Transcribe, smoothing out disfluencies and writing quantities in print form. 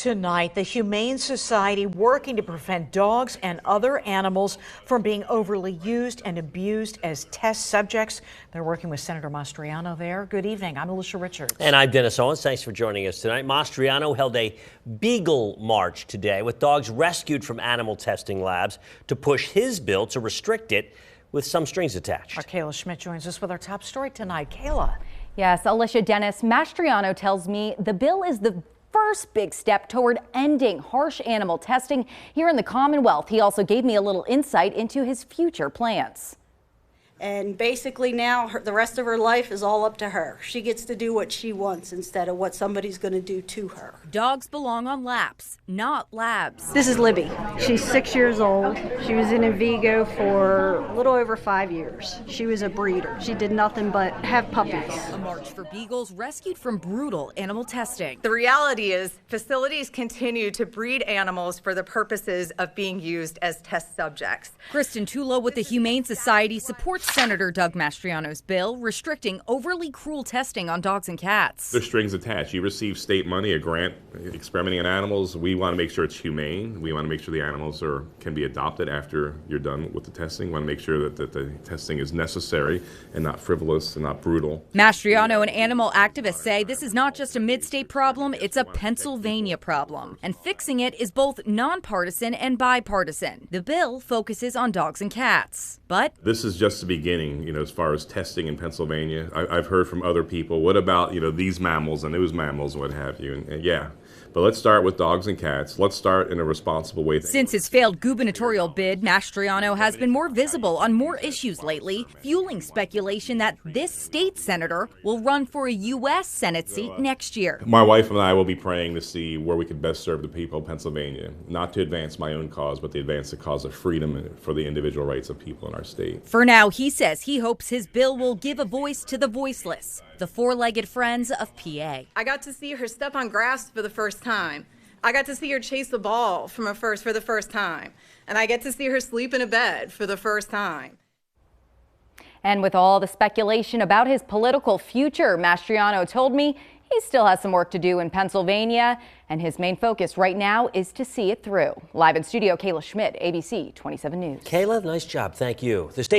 Tonight, the Humane Society working to prevent dogs and other animals from being overly used and abused as test subjects. They're working with Senator Mastriano there. Good evening. I'm Alicia Richards. And I'm Dennis Owens. Thanks for joining us tonight. Mastriano held a Beagle March today with dogs rescued from animal testing labs to push his bill to restrict it with some strings attached. Our Kayla Schmidt joins us with our top story tonight. Kayla. Yes, Alicia, Dennis, Mastriano tells me the bill is the first big step toward ending harsh animal testing here in the Commonwealth. He also gave me a little insight into his future plans. And basically now the rest of her life is all up to her. She gets to do what she wants instead of what somebody's going to do to her. Dogs belong on laps, not labs. This is Libby. She's 6 years old. She was in Vigo for a little over 5 years. She was a breeder. She did nothing but have puppies. A march for beagles rescued from brutal animal testing. The reality is facilities continue to breed animals for the purposes of being used as test subjects. Kristen Tulo with the Humane Society supports Senator Doug Mastriano's bill restricting overly cruel testing on dogs and cats. There's strings attached. You receive state money, a grant, experimenting on animals. We want to make sure it's humane. We want to make sure the animals can be adopted after you're done with the testing. We want to make sure that the testing is necessary and not frivolous and not brutal. Mastriano and animal activists say this is not just a mid-state problem, it's a Pennsylvania problem. And fixing it is both nonpartisan and bipartisan. The bill focuses on dogs and cats. But this is just the beginning, as far as testing in Pennsylvania. I've heard from other people, what about, these mammals and those mammals, what have you, and yeah. But let's start with dogs and cats. Let's start in a responsible way. Since his failed gubernatorial bid, Mastriano has been more visible on more issues lately, fueling speculation that this state senator will run for a U.S. Senate seat next year. My wife and I will be praying to see where we could best serve the people of Pennsylvania, not to advance my own cause, but to advance the cause of freedom for the individual rights of people in our state. For now, he says he hopes his bill will give a voice to the voiceless, the four-legged friends of PA. I got to see her step on grass for the first time. I got to see her chase the ball for the first time. And I get to see her sleep in a bed for the first time. And with all the speculation about his political future, Mastriano told me he still has some work to do in Pennsylvania, and his main focus right now is to see it through. Live in studio, Kayla Schmidt, ABC 27 News. Kayla, nice job. Thank you. The state